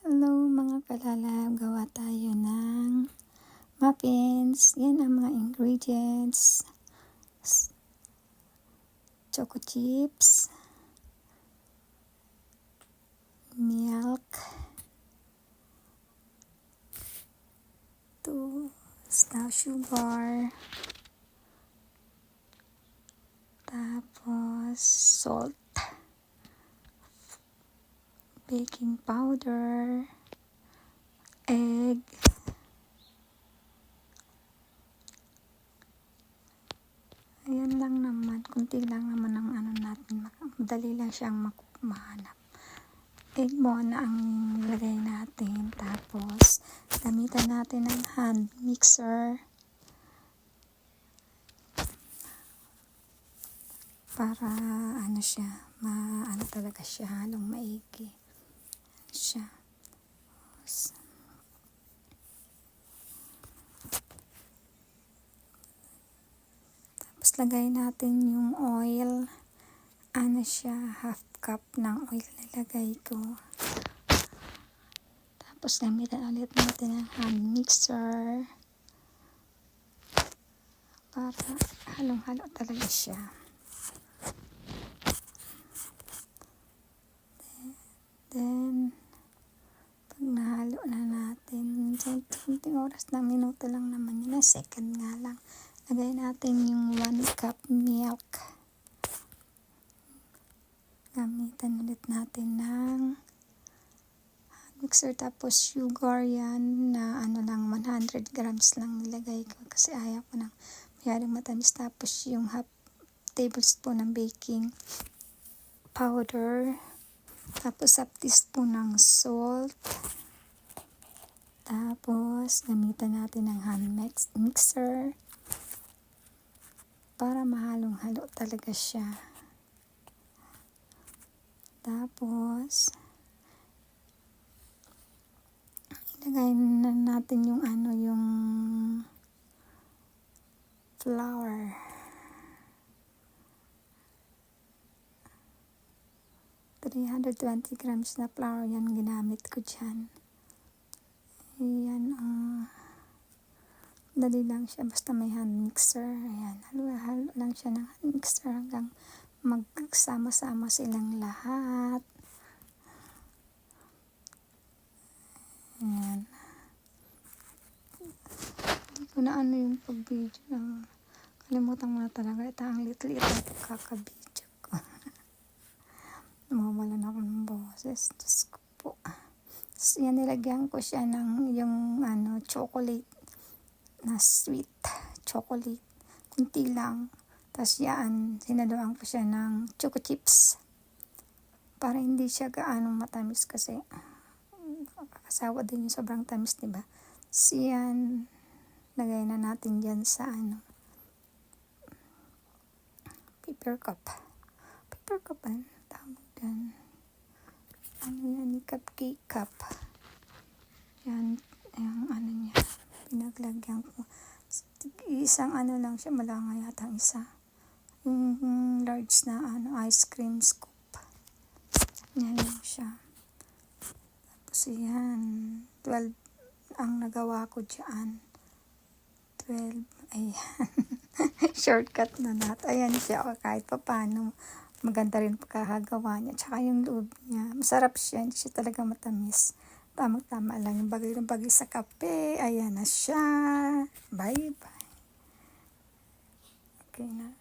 Hello mga kalalab, gawa tayo ng muffins. Yan ang mga ingredients. Choco chips, milk, 2 sugar, tapos salt, baking powder, egg, ayan lang naman, kunti lang naman ang ano natin, madali lang siyang mahanap. Egg muna ang lagay natin, tapos gamitan natin ng hand mixer para ano siya, ano talaga siya, halong maigi siya. Tapos lagay natin yung oil, ano siya, half cup ng oil nilagay ko. Tapos gamitan ulit natin ang hand mixer para halong-halo talaga siya. Then, pag nahalo na natin, kunting oras lang, minuto lang naman yun, second nga lang. Lagay natin yung 1 cup milk. Gamitan ulit natin ng mixer, tapos sugar yan na ano lang, 100 grams lang nilagay ko kasi ayaw ko ng masyadong matamis. Tapos yung half tablespoon ng baking powder, tapos half teaspoon ng salt, tapos gamitan natin ng hand mixer para mahalong-halo talaga siya. Tapos ilagay na natin yung yung flour. $320 grams na flour yan ginamit ko dyan. Ayan, dali lang siya, basta may hand mixer. Ayan, halo-halo lang siya ng hand mixer hanggang magsama-sama silang lahat. Ayan. Hindi ko na yung pag-video na kalimutan mo na talaga. Ito ang lit-lit na kakabidyo ko. Nawawalan ako ng boses. Diyos ko po. So, yan, nilagyan ko siya ng yung chocolate na sweet chocolate. Kunti lang. Tapos yan, sinaluan ko siya ng choco chips. Para hindi siya gaano matamis kasi kakasawa din yung sobrang tamis, diba? So yan, lagay na natin dyan sa paper cup. Paper cup tawag dyan. Yan, cupcake cup. Yan, yung niya. Pinaglagyan ko. Isang lang siya, malanga yata ang isa. Yung large na ice cream scoop. Yan lang siya. Tapos yan, 12 ang nagawa ko dyan. 12, ayan. Shortcut na lahat. Ayan siya, kahit pa paano. Maganda rin pagkakagawa niya. Tsaka yung loob niya. Masarap siya. Hindi siya talaga matamis. Tamang-tama lang. Yung bagay ng bagay sa kape. Ayan na siya. Bye-bye. Okay na.